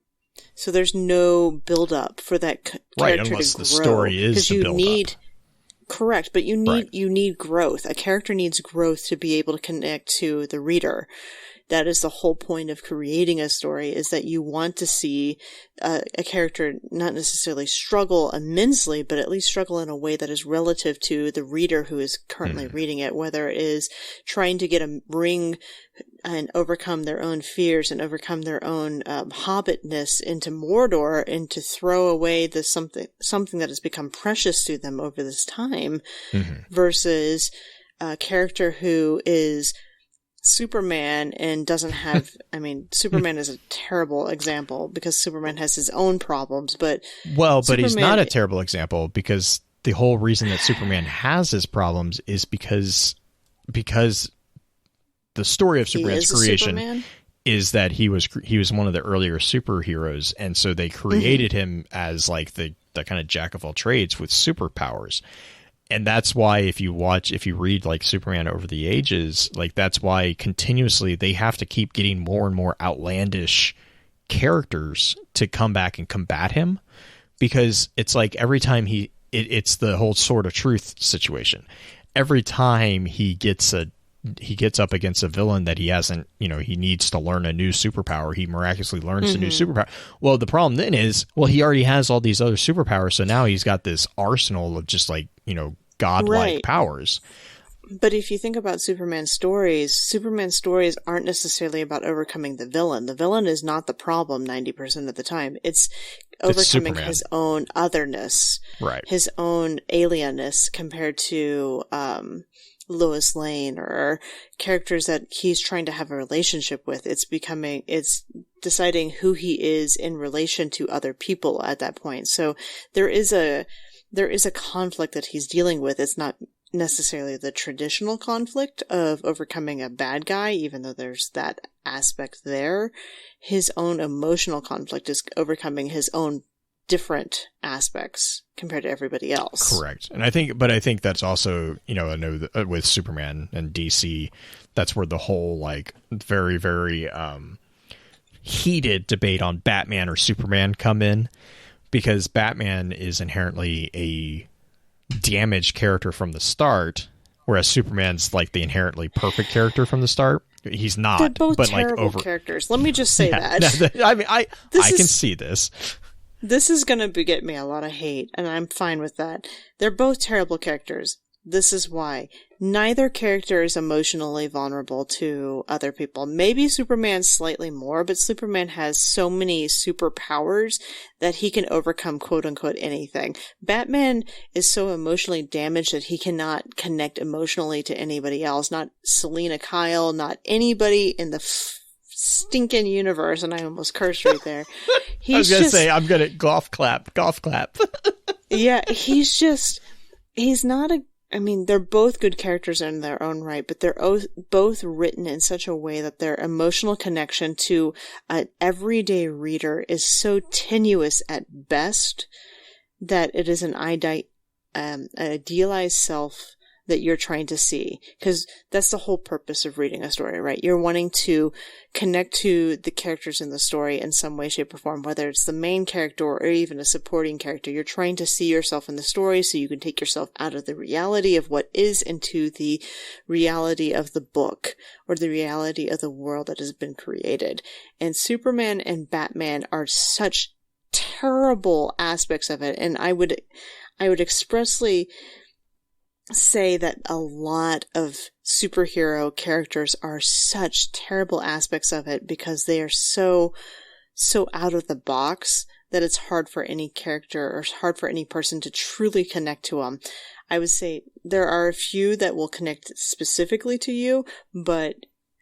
S3: So there's no build-up for that character
S1: unless
S3: to grow.
S1: The story is the build-up.
S3: Correct, but you need growth. A character needs growth to be able to connect to the reader. That is the whole point of creating a story, is that you want to see a character not necessarily struggle immensely, but at least struggle in a way that is relative to the reader who is currently reading it, whether it is trying to get a ring and overcome their own fears and overcome their own hobbitness into Mordor, and to throw away something that has become precious to them over this time, versus a character who is Superman and doesn't have, Superman is a terrible example because Superman has his own problems, but
S1: he's not a terrible example, because the whole reason that Superman has his problems is because the story of Superman's creation is that he was one of the earlier superheroes, and so they created him as like the kind of jack of all trades with superpowers. And that's why if you read like Superman over the ages, like that's why continuously they have to keep getting more and more outlandish characters to come back and combat him, because it's like every time it's the whole Sword of Truth situation. Every time he gets up against a villain that he hasn't, he needs to learn a new superpower, he miraculously learns a new superpower. Well, the problem then is, he already has all these other superpowers, so now he's got this arsenal of just like, godlike powers.
S3: But if you think about Superman's stories aren't necessarily about overcoming the villain. The villain is not the problem 90% of the time. It's overcoming his own otherness,
S1: right? His
S3: own alienness compared to Lois Lane, or characters that he's trying to have a relationship with. It's deciding who he is in relation to other people at that point. So there is a conflict that he's dealing with. It's not necessarily the traditional conflict of overcoming a bad guy, even though there's that aspect there. His own emotional conflict is overcoming his own different aspects compared to everybody else.
S1: Correct. And I think that's also, I know that with Superman and DC, that's where the whole like very, very heated debate on Batman or Superman come in, because Batman is inherently a damaged character from the start, whereas Superman's like the inherently perfect character from the start. He's not.
S3: They're both
S1: but
S3: terrible
S1: like
S3: characters. Let me just say that.
S1: I can see this.
S3: This is going to get me a lot of hate, and I'm fine with that. They're both terrible characters. This is why. Neither character is emotionally vulnerable to other people. Maybe Superman slightly more, but Superman has so many superpowers that he can overcome quote-unquote anything. Batman is so emotionally damaged that he cannot connect emotionally to anybody else. Not Selena Kyle, not anybody in the stinking universe, and I almost cursed right there.
S1: I was going to say, I'm going to golf clap.
S3: Yeah, he's not they're both good characters in their own right, but they're both written in such a way that their emotional connection to an everyday reader is so tenuous at best that it is an idealized self that you're trying to see. Because that's the whole purpose of reading a story, right? You're wanting to connect to the characters in the story in some way, shape, or form, whether it's the main character or even a supporting character. You're trying to see yourself in the story so you can take yourself out of the reality of what is into the reality of the book or the reality of the world that has been created. And Superman and Batman are such terrible aspects of it. And I would expressly say that a lot of superhero characters are such terrible aspects of it because they are so out of the box that it's hard for any character or hard for any person to truly connect to them. I would say there are a few that will connect specifically to you, but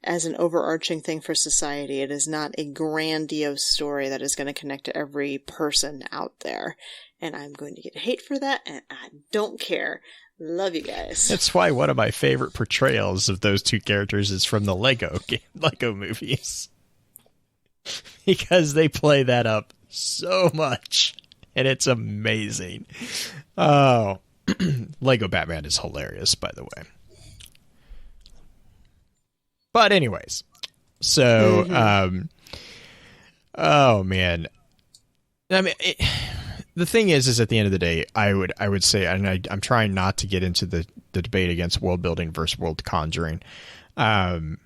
S3: as an overarching thing for society, it is not a grandiose story that is going to connect to every person out there. And I'm going to get hate for that, and I don't care. Love you guys.
S1: That's why one of my favorite portrayals of those two characters is from the Lego movies. Because they play that up so much, and it's amazing. Oh, Lego Batman is hilarious, by the way. But anyways, so, oh man, I mean, the thing is at the end of the day, I would say, and I'm trying not to get into the debate against world building versus world conjuring. The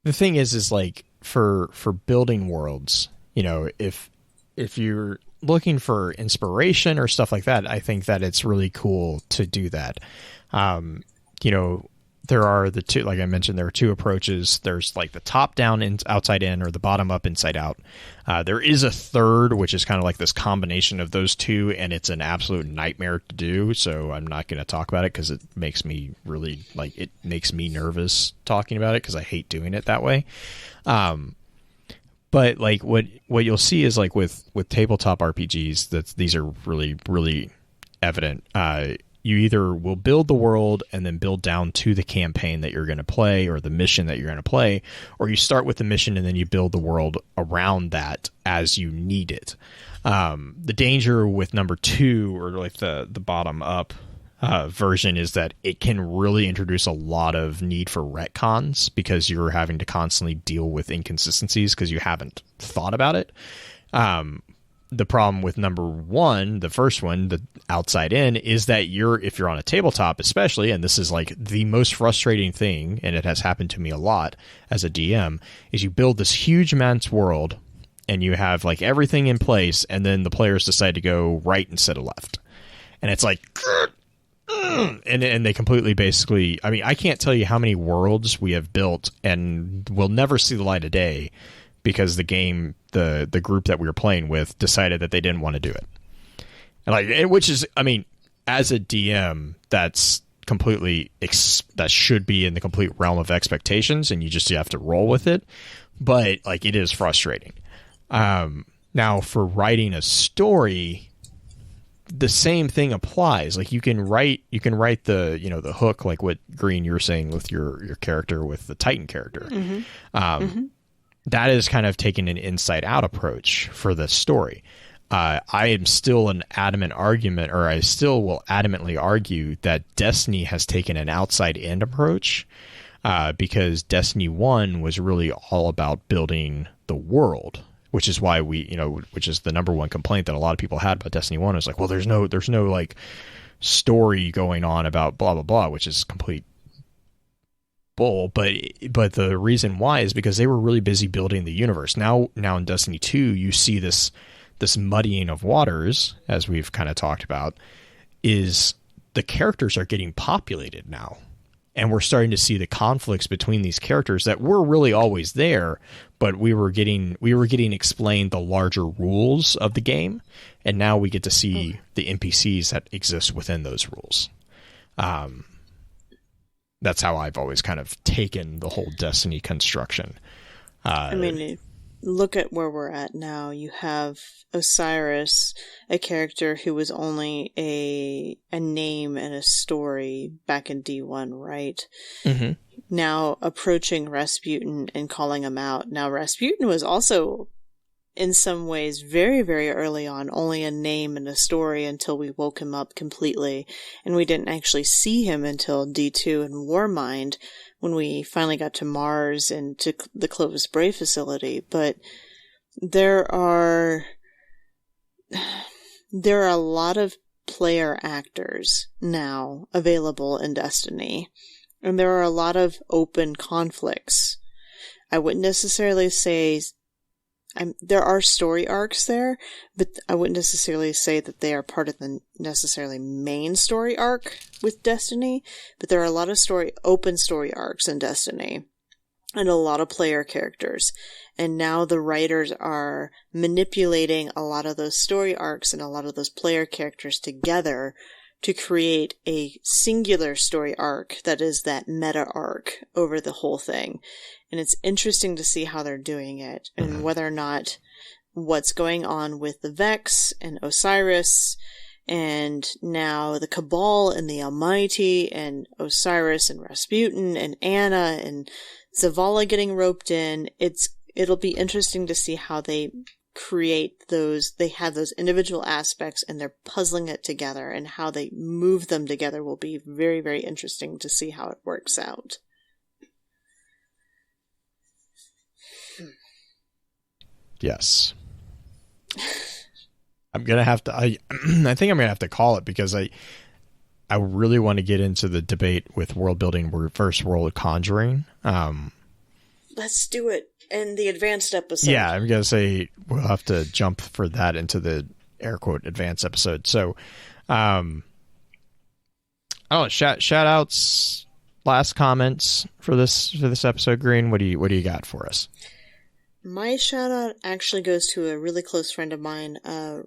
S1: thing is like for building worlds, you know, if you're looking for inspiration or stuff like that, I think that it's really cool to do that. You know, there are the two, like I mentioned, there are two approaches. There's like the top down and outside in, or the bottom up inside out. There is a third, which is kind of like this combination of those two, and it's an absolute nightmare to do. So I'm not going to talk about it because it makes me really it makes me nervous talking about it because I hate doing it that way. But like what you'll see is like with tabletop RPGs, that these are really, really evident. You either will build the world and then build down to the campaign that you're going to play or the mission that you're going to play, or you start with the mission and then you build the world around that as you need it. The danger with number two, or like the bottom up version, is that it can really introduce a lot of need for retcons because you're having to constantly deal with inconsistencies because you haven't thought about it. The problem with number one, the first one, the outside in, is that if you're on a tabletop especially, and this is like the most frustrating thing, and it has happened to me a lot as a DM, is you build this huge immense world and you have like everything in place, and then the players decide to go right instead of left. And it's like, and they completely basically, I mean, I can't tell you how many worlds we have built and will never see the light of day because the game, the group that we were playing with decided that they didn't want to do it. And which is, I mean, as a DM, that's completely, that should be in the complete realm of expectations, and you have to roll with it. But like, it is frustrating. Now for writing a story, the same thing applies. Like you can write the, you know, the hook, like what Green, you were saying with your character, with the Titan character. That is kind of taking an inside out approach for the story. I am still an adamant argument, or I still will adamantly argue that Destiny has taken an outside in approach, because Destiny 1 was really all about building the world, which is why which is the number one complaint that a lot of people had about Destiny 1 is like, well, there's no like story going on about blah, blah, blah, which is complete bull. But the reason why is because they were really busy building the universe. Now in Destiny 2, you see this muddying of waters, as we've kind of talked about, is the characters are getting populated now. And we're starting to see the conflicts between these characters that were really always there, but we were getting explained the larger rules of the game, and now we get to see the NPCs that exist within those rules. That's how I've always kind of taken the whole Destiny construction.
S3: I mean, look at where we're at now. You have Osiris, a character who was only a name and a story back in D1, right? Mm-hmm. Now approaching Rasputin and calling him out. Now Rasputin was also in some ways, very, very early on, only a name and a story until we woke him up completely. And we didn't actually see him until D2 and Warmind, when we finally got to Mars and to the Clovis Bray facility. But there are a lot of player actors now available in Destiny. And there are a lot of open conflicts. I wouldn't necessarily say there are story arcs there, but I wouldn't necessarily say that they are part of the necessarily main story arc with Destiny, but there are a lot of open story arcs in Destiny, and a lot of player characters. And now the writers are manipulating a lot of those story arcs and a lot of those player characters together to create a singular story arc that is that meta arc over the whole thing. And it's interesting to see how they're doing it, and whether or not what's going on with the Vex and Osiris, and now the Cabal and the Almighty, and Osiris and Rasputin and Anna and Zavala getting roped in. It'll be interesting to see how they create those. They have those individual aspects and they're puzzling it together, and how they move them together will be very, very interesting to see how it works out.
S1: Yes. I'm going to have to, I think I'm going to have to call it, because I really want to get into the debate with world building versus world conjuring.
S3: Let's do it in the advanced episode.
S1: Yeah, I'm going to say we'll have to jump for that into the air quote advanced episode. So, shout outs, last comments for this episode, Green. What do you got for us?
S3: My shout out actually goes to a really close friend of mine,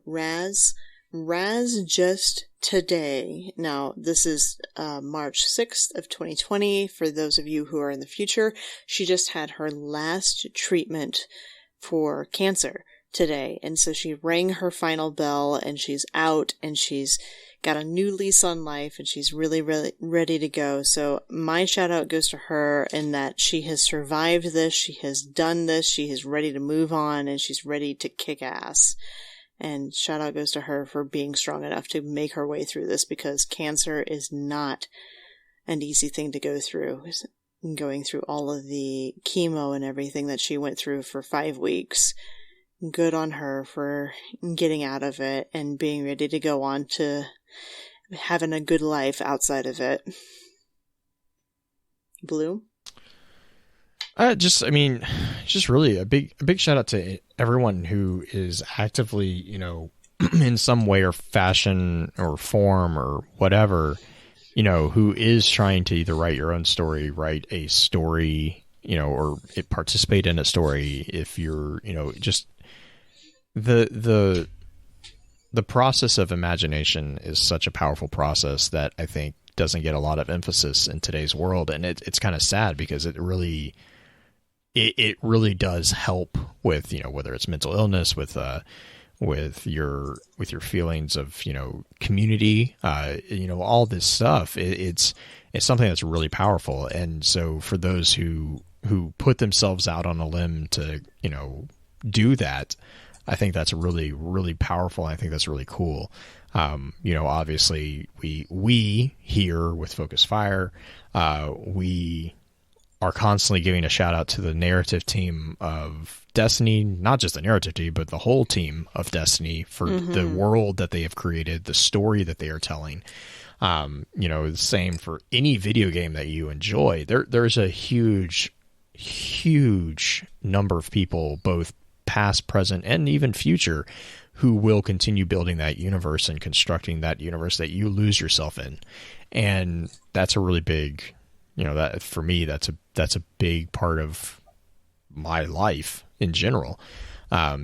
S3: Raz. Raz just today. Now, this is March 6th of 2020. For those of you who are in the future, she just had her last treatment for cancer today. And so she rang her final bell, and she's out, and she's got a new lease on life, and she's really, really ready to go. So my shout out goes to her in that she has survived this, she has done this, she is ready to move on, and she's ready to kick ass. And shout out goes to her for being strong enough to make her way through this, because cancer is not an easy thing to go through. Going through all of the chemo and everything that she went through for 5 weeks. Good on her for getting out of it and being ready to go on to having a good life outside of it. Blue?
S1: Just really a big shout out to everyone who is actively, in some way or fashion or form or whatever, who is trying to either write your own story, write a story, or participate in a story. If you're, just the process of imagination is such a powerful process that I think doesn't get a lot of emphasis in today's world. And it's kind of sad, because it really does help with, whether it's mental illness, with your feelings of, community, all this stuff. It's something that's really powerful. And so for those who put themselves out on a limb to, do that, I think that's really, really powerful. I think that's really cool. Obviously we here with Focus Fire, we are constantly giving a shout out to the narrative team of Destiny, not just the narrative team, but the whole team of Destiny for the world that they have created, the story that they are telling. The same for any video game that you enjoy. There's a huge number of people, both past, present, and even future, who will continue building that universe and constructing that universe that you lose yourself in. And that's a really big, that for me, that's a big part of my life in general.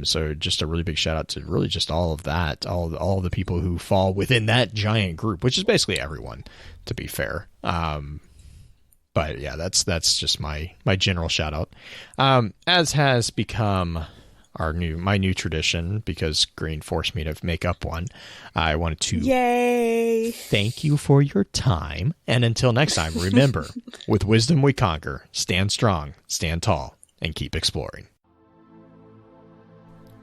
S1: So just a really big shout out to really just all of that, all the people who fall within that giant group, which is basically everyone, to be fair. But yeah, that's just my general shout out. As has become my new tradition, because Green forced me to make up one. I wanted to thank you for your time. And until next time, remember, with wisdom we conquer. Stand strong, stand tall, and keep exploring.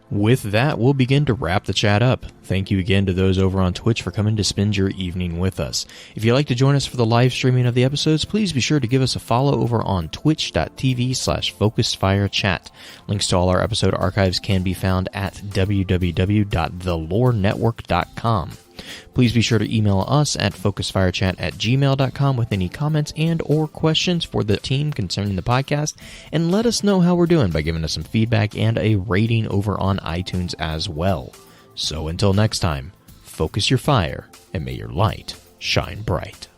S1: With that, we'll begin to wrap the chat up. Thank you again to those over on Twitch for coming to spend your evening with us. If you'd like to join us for the live streaming of the episodes, please be sure to give us a follow over on twitch.tv/FocusedFireChat. Links to all our episode archives can be found at www.thelorenetwork.com. Please be sure to email us at focusedfirechat@gmail.com with any comments and or questions for the team concerning the podcast, and let us know how we're doing by giving us some feedback and a rating over on iTunes as well. So until next time, focus your fire and may your light shine bright.